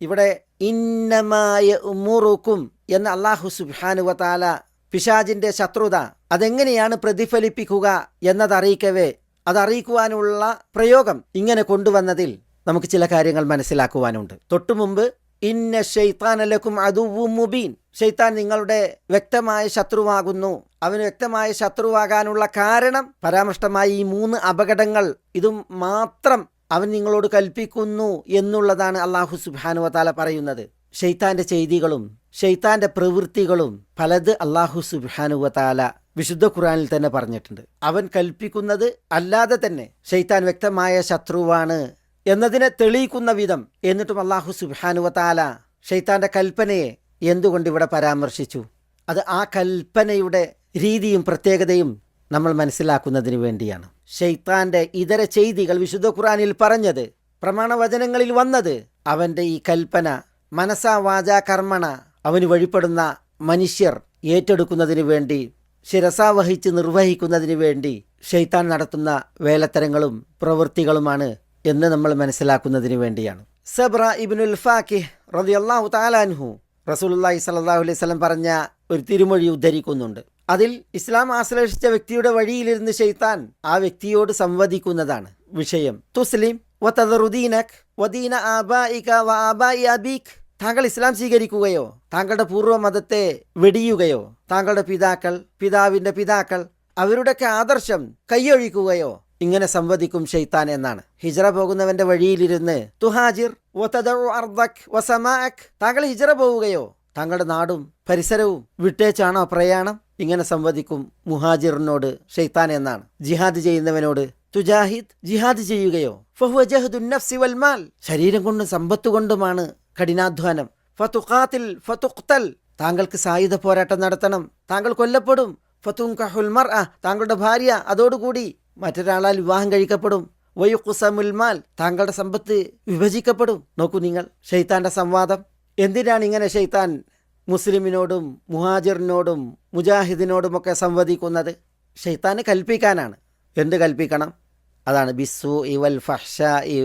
ഇവിടെ ഇന്നമായ ഉമ്മുറുക്കും എന്ന അല്ലാഹു സുബ്ഹാനഹു വ തആല പിശാചിന്റെ ശത്രുത അതെങ്ങനെയാണ് പ്രതിഫലിപ്പിക്കുക എന്നതറിയിക്കവേ അതറിയിക്കുവാനുള്ള പ്രയോഗം ഇങ്ങനെ കൊണ്ടുവന്നതിൽ നമുക്ക് ചില കാര്യങ്ങൾ മനസ്സിലാക്കുവാനുണ്ട്. തൊട്ടുമുമ്പ് ഇന്ന ശൈത്താന ലക്കും അദുവ്വും മുബീൻ, ശൈത്താൻ നിങ്ങളുടെ വ്യക്തമായ ശത്രുവാകുന്നു. അവന് വ്യക്തമായ ശത്രുവാകാനുള്ള കാരണം പരാമൃഷ്ടമായ ഈ 3 അപകടങ്ങൾ ഇതും മാത്രം അവൻ നിങ്ങളോട് കൽപ്പിക്കുന്നു എന്നുള്ളതാണ് അല്ലാഹു സുബ്ഹാനഹു വ തആല പറയുന്നത്. ശൈത്താന്റെ ചെയ്തികളും ശൈത്താന്റെ പ്രവൃത്തികളും പലത് അല്ലാഹു സുബ്ഹാനഹു വ തആല വിശുദ്ധ ഖുർആനിൽ തന്നെ പറഞ്ഞിട്ടുണ്ട്. അവൻ കൽപ്പിക്കുന്നത് അല്ലാതെ തന്നെ ശൈത്താൻ വ്യക്തമായ ശത്രുവാണ് എന്നതിനെ തെളിയിക്കുന്ന വിധം എന്നിട്ടും അല്ലാഹു സുബ്ഹാനഹു വ തആല ശൈത്താന്റെ കൽപ്പനയെ എന്തുകൊണ്ട് ഇവിടെ പരാമർശിച്ചു? അത് ആ കൽപ്പനയുടെ രീതിയും പ്രത്യേകതയും നമ്മൾ മനസ്സിലാക്കുന്നതിന് വേണ്ടിയാണ്. ശൈത്താന്റെ ഇതര ചെയ്തികൾ വിശുദ്ധ ഖുർആനിൽ പറഞ്ഞത്, പ്രമാണവചനങ്ങളിൽ വന്നത്, അവന്റെ ഈ കൽപ്പന മനസാ വാചാ കർമ്മണ അവന് വഴിപ്പെടുന്ന മനുഷ്യർ ഏറ്റെടുക്കുന്നതിന് വേണ്ടി, ശിരസാ വഹിച്ച് നിർവഹിക്കുന്നതിന് വേണ്ടി ശൈത്താൻ നടത്തുന്ന വേലത്തരങ്ങളും പ്രവൃത്തികളുമാണ് എന്ന് നമ്മൾ മനസ്സിലാക്കുന്നതിന് വേണ്ടിയാണ്. സബ്ര ഇബ്നുൽ ഫാക്കിഹ് റളിയല്ലാഹു തആല അൻഹു റസൂലുള്ളാഹി സ്വല്ലല്ലാഹു അലൈഹി വസല്ലം പറഞ്ഞ ഒരു തിരുമൊഴി ഉദ്ധരിക്കുന്നുണ്ട്. അതിൽ ഇസ്ലാം ആശ്ലേഷിച്ച വ്യക്തിയുടെ വഴിയിലിരുന്ന് ശൈത്താൻ ആ വ്യക്തിയോട് സംവദിക്കുന്നതാണ് വിഷയം. തുസ്ലിം വതദറുദീനക് വദീന ആബായിക വ ആബായി അബീക്, താങ്കൾ ഇസ്ലാം സ്വീകരിക്കുകയോ താങ്കളുടെ പൂർവ്വ മതത്തെ വെടിയുകയോ താങ്കളുടെ പിതാക്കൾ, പിതാവിന്റെ പിതാക്കൾ, അവരുടെയൊക്കെ ആദർശം കൈയൊഴിക്കുകയോ, ഇങ്ങനെ സംവദിക്കും ശൈത്താൻ എന്നാണ്. ഹിജ്റ പോകുന്നവന്റെ വഴിയിലിരുന്ന് തുഹാജിർ വതദഉ അർദക് വസമാഅക്, താങ്കൾ ഹിജ്റ പോവുകയോ താങ്കളുടെ നാടും പരിസരവും വിട്ടേച്ചാണോ പ്രയാണം, ഇങ്ങനെ സംവദിക്കും മുഹാജിറിനോട് ശൈത്താൻ എന്നാണ്. ജിഹാദ് ചെയ്യുന്നവനോട് തുജാഹിദ്, ജിഹാദ് ചെയ്യുകയോ, ഫഹുവ ജഹ്ദുൻ നഫ്സി വൽ മാൽ, ശരീരം കൊണ്ടും സമ്പത്ത് കൊണ്ടുമാണ് കഠിനാധ്വാനം. ഫതുഖാതിൽ ഫതുഖ്തൽ, താങ്കൾക്ക് സായുധ പോരാട്ടം നടത്തണം, താങ്കൾ കൊല്ലപ്പെടും. ഫതുൻകഹുൽ മർഅ, താങ്കളുടെ ഭാര്യ അതോടുകൂടി മറ്റൊരാളാൽ വിവാഹം കഴിക്കപ്പെടും. വയുഖ്സമുൽ മാൽ, താങ്കളുടെ സമ്പത്ത് വിഭജിക്കപ്പെടും. നോക്കൂ നിങ്ങൾ ശൈത്താന്റെ സംവാദം. എന്തിനാണ് ഇങ്ങനെ ശൈത്താൻ മുസ്ലിമിനോടും മുഹാജിറിനോടും മുജാഹിദിനോടുമൊക്കെ സംവദിക്കുന്നത്? ശൈത്താന് കൽപ്പിക്കാനാണ്. എന്ത് കൽപ്പിക്കണം? അതാണ് ബിസ്സൂഇ വൽ ഫഹ്ശാഇ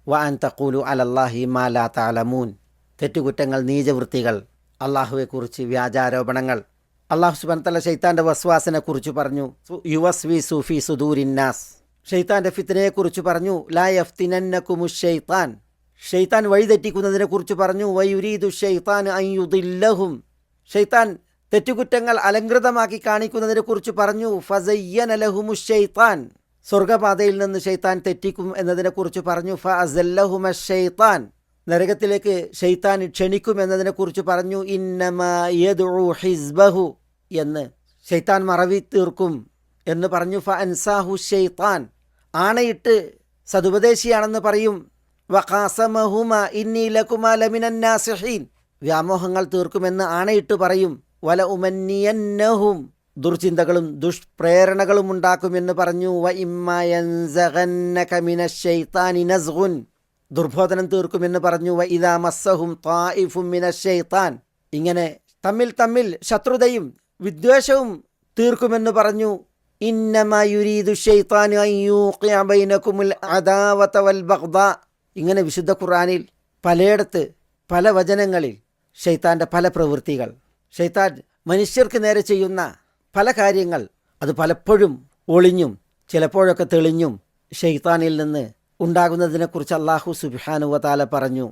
വ അൻ തഖൂലു അലല്ലാഹി മാ ലാ തഅലമൂൻ, തെറ്റുകുറ്റങ്ങൾ, നീചവൃത്തികൾ, അള്ളാഹുവെക്കുറിച്ച് വ്യാജാരോപണങ്ങൾ. അള്ളാഹു സുബ്ഹാനഹു വ തആല ശൈത്താന്റെ വസ്വാസിനെ കുറിച്ച് പറഞ്ഞു, യുവസ്വിസു ഫീ സുദൂരിന്നാസ്, ശൈത്താന്റെ ഫിത്നയെക്കുറിച്ച് പറഞ്ഞു, ലാ യഫ്തിനന്നകുമുശ് ശൈത്താൻ, ശൈത്താൻ വഴിതെറ്റിക്കുന്നതിനെ കുറിച്ച് പറഞ്ഞു, വയുരീദു ശൈത്താൻ അൻ യുദില്ലഹും, ശൈത്താൻ തെറ്റുകുറ്റങ്ങൾ അലങ്കൃതമാക്കി കാണിക്കുന്നതിനെ കുറിച്ച് പറഞ്ഞു, ഫസയ്യന ലഹുമുശ് ശൈത്താൻ, സ്വർഗപാതയിൽ നിന്ന് ശൈത്താൻ തെറ്റിക്കും എന്നതിനെക്കുറിച്ച് പറഞ്ഞു, ഫഅസല്ലഹുമശ് ശൈത്താൻ, നരകത്തിലേക്ക് ശൈത്താൻ ക്ഷണിക്കും എന്നതിനെക്കുറിച്ച് പറഞ്ഞു, ഇന്നമാ യദ്ഉ ഹിസ്ബഹു എന്ന്, ശൈത്താൻ മറവി തീർക്കും എന്ന് പറഞ്ഞു. ഫഅൻസാഹു ശൈത്താൻ, ആണയിട്ട് സതുപദേശിയാണെന്ന് പറയും. വഖാസമഹുമ ഇന്നി ലകുമാ ലമിനൻ നാസിഹീൻ, വ്യാമോഹങ്ങൾ തീർക്കുമെന്ന് ആണയിട്ട് പറയും. വല ഉമന്നിയന്നഹും, ദുർചിന്തകളും ദുഷ്പ്രേരണകളും ഉണ്ടാക്കുമെന്ന് പറഞ്ഞു. വ ഇമ്മാ യൻസഗന്നക മിനശ് ശൈത്താനി നസ്ഗുൻ, ദുർബോധനം തീർക്കുമെന്ന് പറഞ്ഞു. വ ഇദാ മസ്സഹും ത്വായിഫും മിനശ് ശൈത്താൻ, ഇങ്ങനെ തമ്മിൽ ശത്രുതയും വിദ്വേഷവും തീർക്കുമെന്ന് പറഞ്ഞു. ഇന്നമാ യുരീദു ശൈത്താനു അൻ യൂഖിഅ ബൈനകുമുൽ അദാവത വൽ ബഗ്ദാ, ഇങ്ങനെ വിശുദ്ധ ഖുർആനിൽ പലയിടത്ത് പല വചനങ്ങളിൽ ശൈത്താൻ്റെ പല പ്രവൃത്തികൾ, ശൈത്താൻ മനുഷ്യർക്ക് നേരെ ചെയ്യുന്ന പല കാര്യങ്ങൾ, അത് പലപ്പോഴും ഒളിഞ്ഞും ചിലപ്പോഴൊക്കെ തെളിഞ്ഞും ശൈത്താനിൽ നിന്ന് ഉണ്ടാകുന്നതിനെക്കുറിച്ച് അല്ലാഹു സുബ്ഹാനഹു വ തആല പറഞ്ഞു.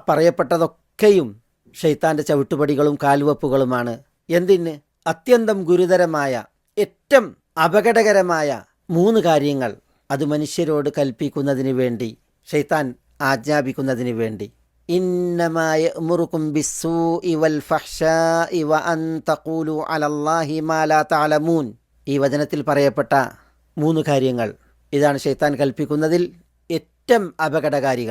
പറയപ്പെട്ടതൊക്കെയും ശൈത്താൻ്റെ ചവിട്ടുപടികളും കാൽവെപ്പുകളുമാണ്. എന്തിന്? അത്യന്തം ഗുരുതരമായ ഏറ്റവും അപകടകരമായ 3 കാര്യങ്ങൾ അത് മനുഷ്യരോട് കൽപ്പിക്കുന്നതിന് വേണ്ടി, ശൈത്താൻ ആജ്ഞാപിക്കുന്നതിന് വേണ്ടി. ഇന്നമാ യഅ്മുറുകും ബിസ്സൂഇ വൽ ഫഹ്ശാഇ വ അൻ തഖൂലു അലല്ലാഹി മാ ലാ തഅലമൂൻ, ഈ വചനത്തിൽ പറയപ്പെട്ട 3 കാര്യങ്ങൾ ഇതാണ് ശൈത്താൻ കൽപ്പിക്കുന്നതിൽ ഏറ്റവും അപകടകാരികൾ.